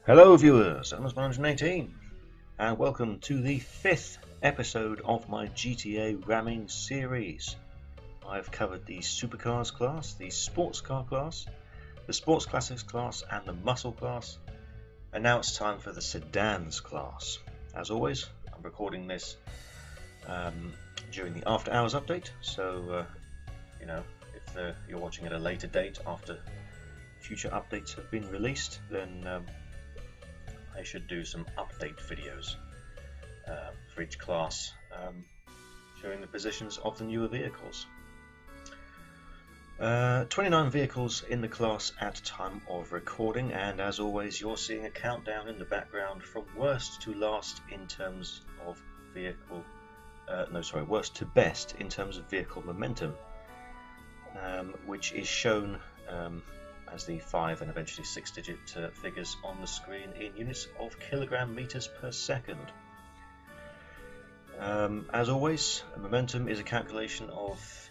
Hello viewers, Sedans 118 and welcome to the 5th episode of my GTA ramming series. I've covered the supercars class, the sports car class, the sports classics class and the muscle class, and now it's time for the sedans class. As always, I'm recording this during the after hours update, so if you're watching at a later date after future updates have been released, then I should do some update videos for each class, showing the positions of the newer vehicles. 29 vehicles in the class at time of recording, and as always you're seeing a countdown in the background from worst to last in terms of vehicle worst to best in terms of vehicle momentum, which is shown as the 5 and eventually 6-digit figures on the screen in units of kilogram meters per second. As always, momentum is a calculation of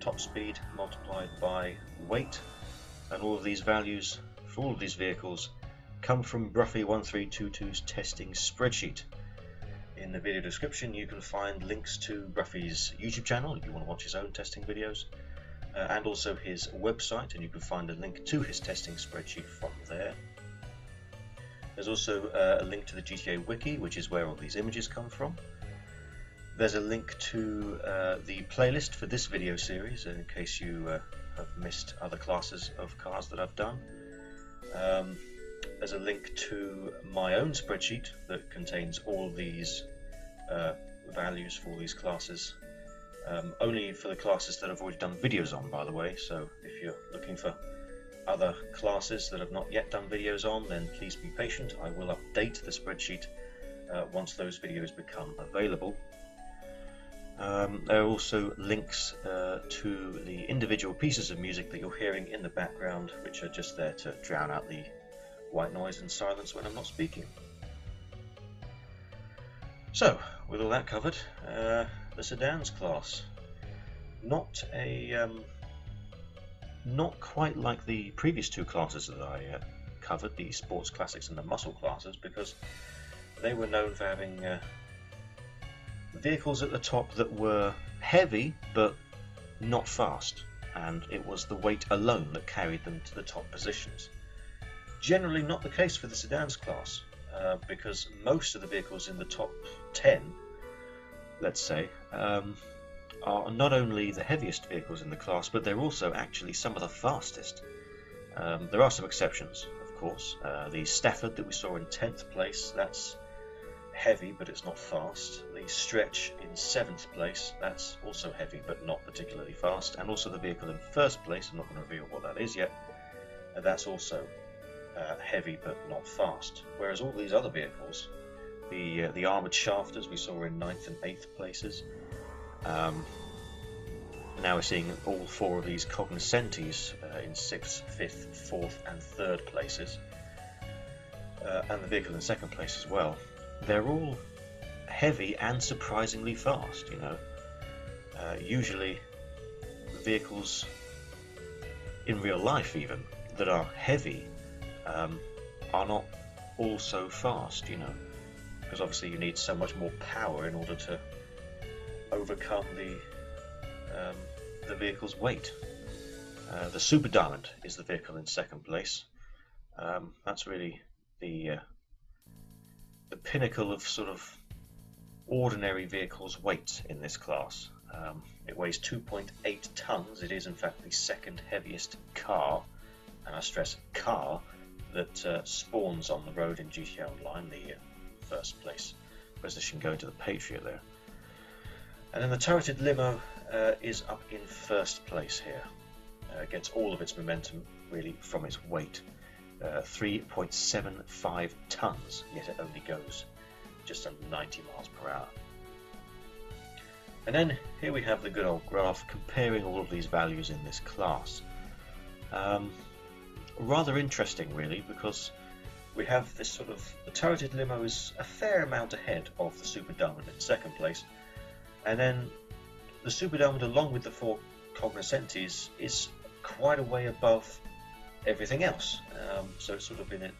top speed multiplied by weight, and all of these values for all of these vehicles come from Bruffy1322's testing spreadsheet. In the video description you can find links to Bruffy's YouTube channel if you want to watch his own testing videos, and also his website, and you can find a link to his testing spreadsheet from there. There's also a link to the GTA wiki, which is where all these images come from. There's a link to the playlist for this video series in case you have missed other classes of cars that I've done. There's a link to my own spreadsheet that contains all these values for all these classes. Only for the classes that I've already done videos on, by the way, so if you're looking for other classes that I've not yet done videos on, then please be patient. I will update the spreadsheet once those videos become available. There are also links to the individual pieces of music that you're hearing in the background, which are just there to drown out the white noise and silence when I'm not speaking. So, with all that covered, the sedans class, not quite like the previous two classes that I covered, the sports classics and the muscle classes, because they were known for having vehicles at the top that were heavy but not fast, and it was the weight alone that carried them to the top positions. Generally not the case for the sedans class, because most of the vehicles in the top 10, let's say, are not only the heaviest vehicles in the class, but they're also actually some of the fastest. There are some exceptions, of course. The Stafford that we saw in 10th place, that's heavy but it's not fast. The Stretch in 7th place, that's also heavy but not particularly fast. And also the vehicle in 1st place, I'm not going to reveal what that is yet, that's also heavy but not fast. Whereas all these other vehicles, the armoured shafters we saw in 9th and 8th places, now we're seeing all 4 of these cognoscentes in 6th, 5th, 4th and 3rd places, and the vehicle in 2nd place as well. They're all heavy and surprisingly fast, you know. Usually vehicles in real life even that are heavy are not all so fast, you know, because obviously you need so much more power in order to overcome the vehicle's weight. The Super Diamond is the vehicle in 2nd place. That's really the pinnacle of sort of ordinary vehicles' weight in this class. It weighs 2.8 tons. It is in fact the 2nd heaviest car, and I stress car, that spawns on the road in GTA Online, the 1st place position going to the Patriot there. And then the turreted limo is up in 1st place here. Gets all of its momentum really from its weight. 3.75 tons, yet it only goes just under 90 miles per hour. And then here we have the good old graph comparing all of these values in this class. Rather interesting really, because we have this sort of, the turreted limo is a fair amount ahead of the Super Diamond in 2nd place, and then the Super Diamond along with the 4 cognoscentes is quite a way above everything else. So it's sort of in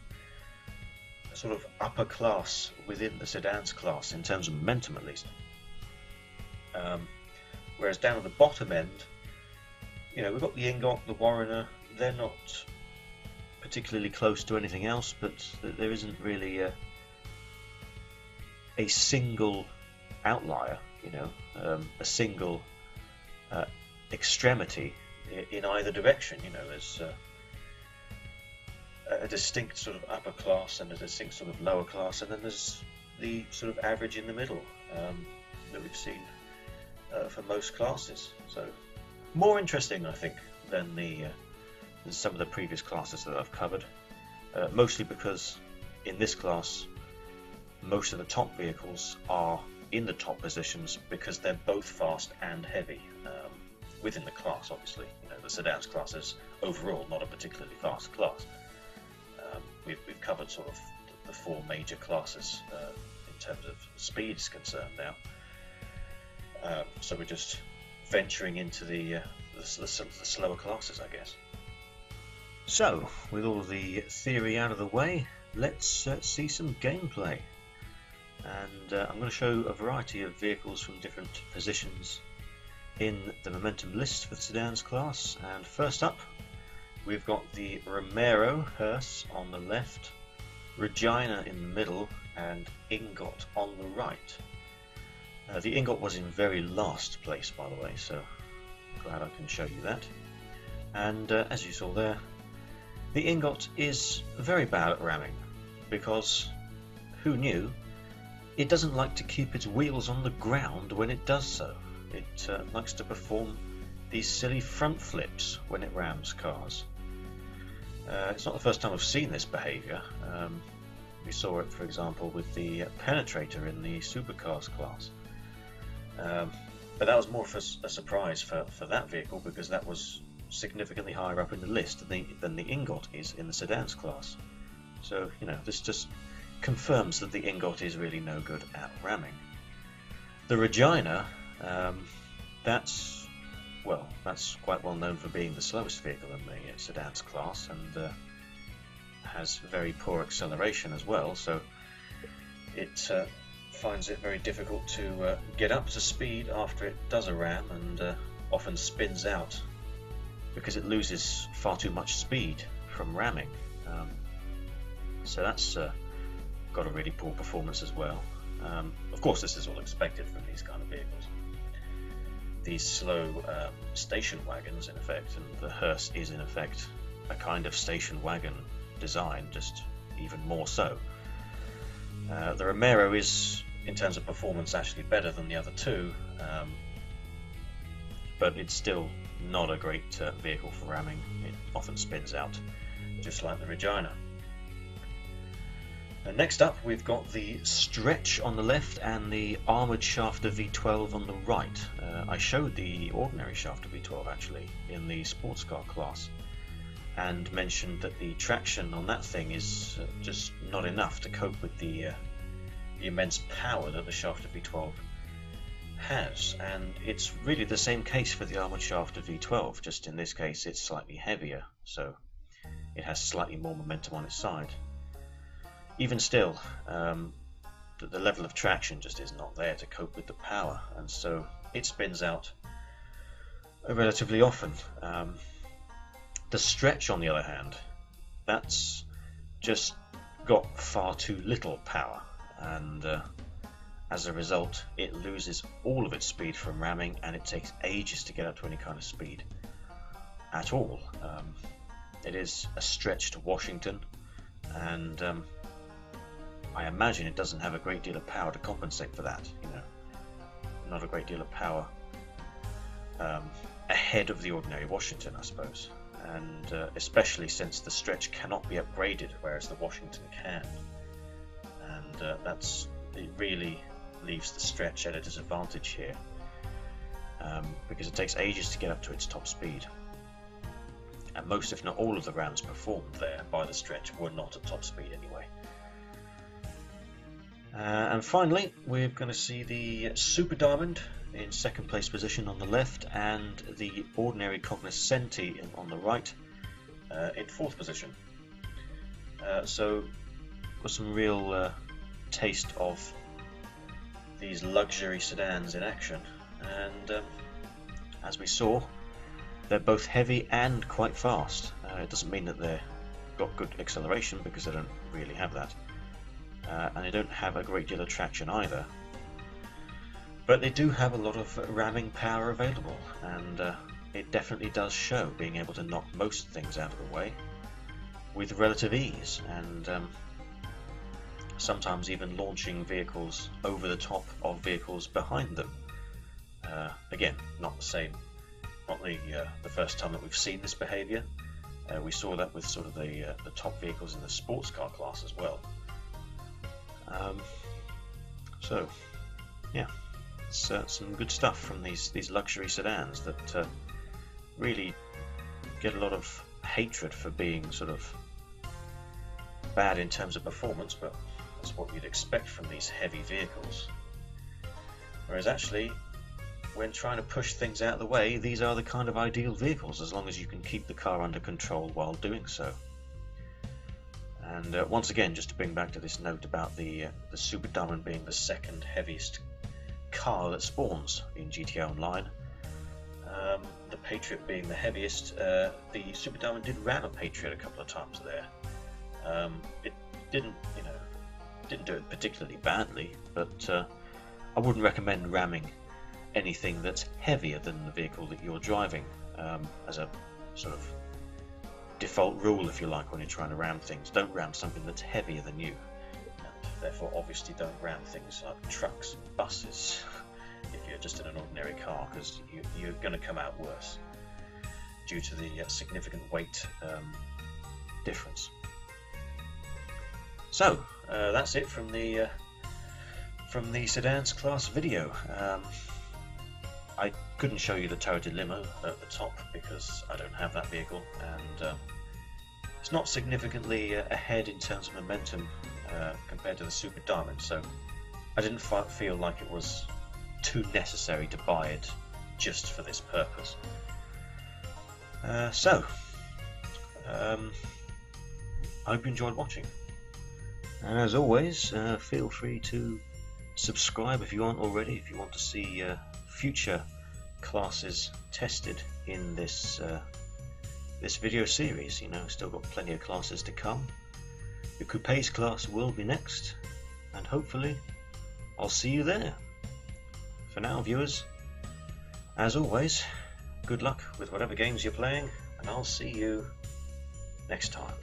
sort of upper class within the sedans class in terms of momentum, at least. Whereas down at the bottom end, we've got the Ingot, the Warrener. They're not particularly close to anything else, but there isn't really a single outlier, a single extremity in either direction. There's a distinct sort of upper class and a distinct sort of lower class, and then there's the sort of average in the middle that we've seen for most classes. So more interesting, I think, than some of the previous classes that I've covered, mostly because in this class most of the top vehicles are in the top positions because they're both fast and heavy within the class. Obviously, the sedans class is overall not a particularly fast class. We've covered sort of the four major classes in terms of speed is concerned now. So we're just venturing into the slower classes, I guess. So, with all the theory out of the way, let's see some gameplay. And I'm going to show a variety of vehicles from different positions in the momentum list for the sedans class. And first up, we've got the Romero hearse on the left, Regina in the middle, and Ingot on the right. The Ingot was in very last place, by the way, so I'm glad I can show you that. And as you saw there, the Ingot is very bad at ramming, because, who knew, it doesn't like to keep its wheels on the ground when it does so. It likes to perform these silly front flips when it rams cars. It's not the first time I've seen this behaviour. We saw it, for example, with the Penetrator in the supercars class. But that was more of a surprise for that vehicle, because that was significantly higher up in the list than the Ingot is in the sedans class. So, this just confirms that the Ingot is really no good at ramming. The Regina, that's quite well known for being the slowest vehicle in the sedans class, and has very poor acceleration as well, so it finds it very difficult to get up to speed after it does a ram, and often spins out because it loses far too much speed from ramming. So that's got a really poor performance as well. Of course, this is all expected from these kind of vehicles. These slow station wagons, in effect, and the hearse is in effect a kind of station wagon design, just even more so. The Romero is, in terms of performance, actually better than the other two, but it's still not a great vehicle for ramming. It often spins out, just like the Regina. And next up, we've got the Stretch on the left and the armoured shafter V12 on the right. I showed the ordinary shafter V12 actually in the sports car class, and mentioned that the traction on that thing is just not enough to cope with the immense power that the shafter V12 has. And it's really the same case for the armoured shafter V12, just in this case it's slightly heavier, so it has slightly more momentum on its side. Even still, the level of traction just is not there to cope with the power, and so it spins out relatively often. The Stretch, on the other hand, that's just got far too little power, and as a result it loses all of its speed from ramming, and it takes ages to get up to any kind of speed at all. It is a stretch to Washington, and I imagine it doesn't have a great deal of power to compensate for that. Not a great deal of power ahead of the ordinary Washington, I suppose, and especially since the Stretch cannot be upgraded, whereas the Washington can, and it really leaves the Stretch at a disadvantage here, because it takes ages to get up to its top speed, and most, if not all, of the rams performed there by the Stretch were not at top speed anyway. And finally, we're going to see the Super Diamond in second place position on the left, and the ordinary Cognoscenti on the right in fourth position. So got some real taste of these luxury sedans in action, and as we saw, they're both heavy and quite fast. It doesn't mean that they've got good acceleration, because they don't really have that, and they don't have a great deal of traction either. But they do have a lot of ramming power available, and it definitely does show, being able to knock most things out of the way with relative ease, and sometimes even launching vehicles over the top of vehicles behind them. Again, not the first time that we've seen this behaviour. We saw that with sort of the top vehicles in the sports car class as well. So, yeah, it's some good stuff from these luxury sedans that really get a lot of hatred for being sort of bad in terms of performance, but that's what you'd expect from these heavy vehicles. Whereas actually, when trying to push things out of the way, these are the kind of ideal vehicles, as long as you can keep the car under control while doing so. And once again, just to bring back to this note about the Super Diamond being the second heaviest car that spawns in GTA Online, the Patriot being the heaviest, the Super Diamond did ram a Patriot a couple of times there. It didn't do it particularly badly, but I wouldn't recommend ramming anything that's heavier than the vehicle that you're driving, as a sort of default rule, if you like. When you're trying to ram things, don't ram something that's heavier than you, and therefore obviously don't ram things like trucks and buses if you're just in an ordinary car, because you're going to come out worse due to the significant weight difference. So that's it from the Sedans class video. I couldn't show you the turreted limo at the top because I don't have that vehicle, and it's not significantly ahead in terms of momentum compared to the Super Diamond, so I didn't feel like it was too necessary to buy it just for this purpose. I hope you enjoyed watching, and as always, feel free to subscribe if you aren't already, if you want to see future classes tested in this this video series. Still got plenty of classes to come. The Coupes class will be next, and hopefully I'll see you there. For now, viewers, as always, good luck with whatever games you're playing, and I'll see you next time.